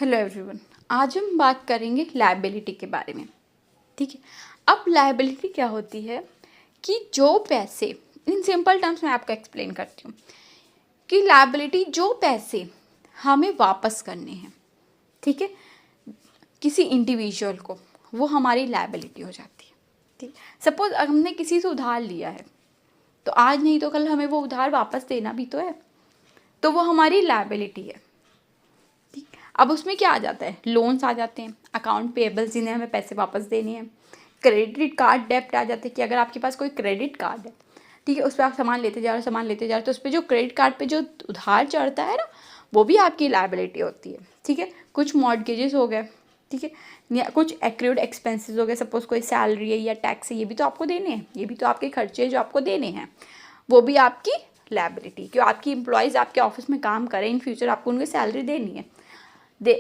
Hello everyone, आज हम बात करेंगे लायबिलिटी के बारे में। ठीक है, अब लायबिलिटी क्या होती है कि जो पैसे, इन सिंपल टर्म्स में आपको एक्सप्लेन करती हूँ कि लायबिलिटी जो पैसे हमें वापस करने हैं, ठीक है, किसी इंडिविजुअल को, वो हमारी लायबिलिटी हो जाती है। ठीक, सपोज हमने किसी से उधार लिया है तो आज नहीं तो कल हमें वो उधार वापस देना भी तो है, तो वो हमारी लायबिलिटी है। अब उसमें क्या आ जाता है, लोन्स आ जाते हैं, अकाउंट पेएबल्स जिन्हें हमें पैसे वापस देने हैं, क्रेडिट कार्ड डेप्ट आ जाते हैं कि अगर आपके पास कोई क्रेडिट कार्ड है, ठीक है, उस पर आप सामान लेते जा रहे हो तो उस पर जो क्रेडिट कार्ड पे जो उधार चढ़ता है ना, वो भी आपकी लायबिलिटी होती है। ठीक है, कुछ मॉर्गेजेस हो गए, ठीक है, या कुछ एक्रूड एक्सपेंसेस हो गए, सपोज कोई सैलरी है या टैक्स है, ये भी तो आपको देने हैं, ये भी तो आपके खर्चे जो आपको देने हैं, वो भी आपकी लायबिलिटी। क्यों, आपकी एम्प्लॉयज़ आपके ऑफिस में काम करें, इन फ्यूचर आपको उनकी सैलरी देनी है, they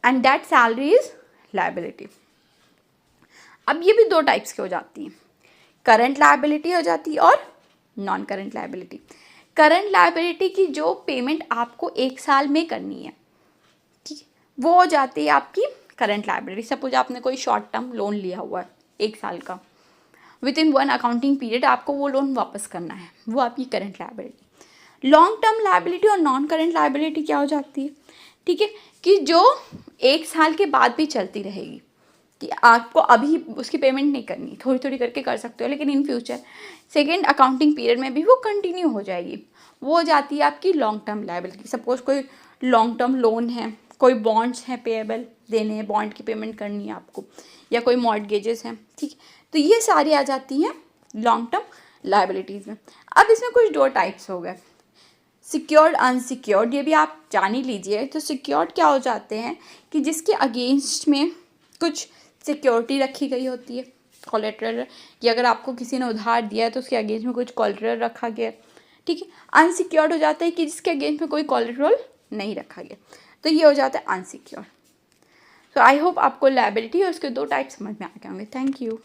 and that salary is liability. अब ये भी दो टाइप्स की हो जाती हैं, करंट लायबिलिटी हो जाती है और non current liability. Current liability की जो पेमेंट आपको 1 साल में करनी है, ठीक है, वो हो जाती है आपकी करंट लायबिलिटी। सपोज आपने कोई शॉर्ट टर्म लोन लिया हुआ है 1 साल का, विद इन 1 अकाउंटिंग पीरियड आपको वो लोन वापस करना है, वो आपकी current liability. Long term liability और नॉन करंट लायबिलिटी क्या हो जाती है, ठीक है, कि जो 1 साल के बाद भी चलती रहेगी, कि आपको अभी उसकी पेमेंट नहीं करनी, थोड़ी थोड़ी करके कर सकते हो, लेकिन in future second accounting period में भी वो कंटिन्यू हो जाएगी, वो हो जाती है आपकी लॉन्ग टर्म लायबिलिटी। सपोज कोई लॉन्ग टर्म लोन है, कोई बॉन्ड्स हैं पेएबल देने हैं, बॉन्ड की पेमेंट करनी है आपको, या कोई मॉर्गेजेस हैं, ठीक, तो ये सारी आ जाती हैं लॉन्ग टर्म लायबिलिटीज़ में। अब इसमें कुछ दो टाइप्स हो गए, सिक्योर्ड अनसिक्योर्ड, ये भी आप जान ही लीजिए। तो सिक्योर्ड क्या हो जाते हैं कि जिसके अगेंस्ट में कुछ सिक्योरिटी रखी गई होती है, कोलेटरल, कि अगर आपको किसी ने उधार दिया है तो उसके अगेंस्ट में कुछ कोलेटरल रखा गया, ठीक है। अनसिक्योर्ड हो जाता है कि जिसके अगेंस्ट में कोई कोलेटरल नहीं रखा गया, तो ये हो जाता है अनसिक्योर्ड। तो आई होप आपको लायबिलिटी और उसके दो टाइप समझ में आ गए होंगे। Thank you.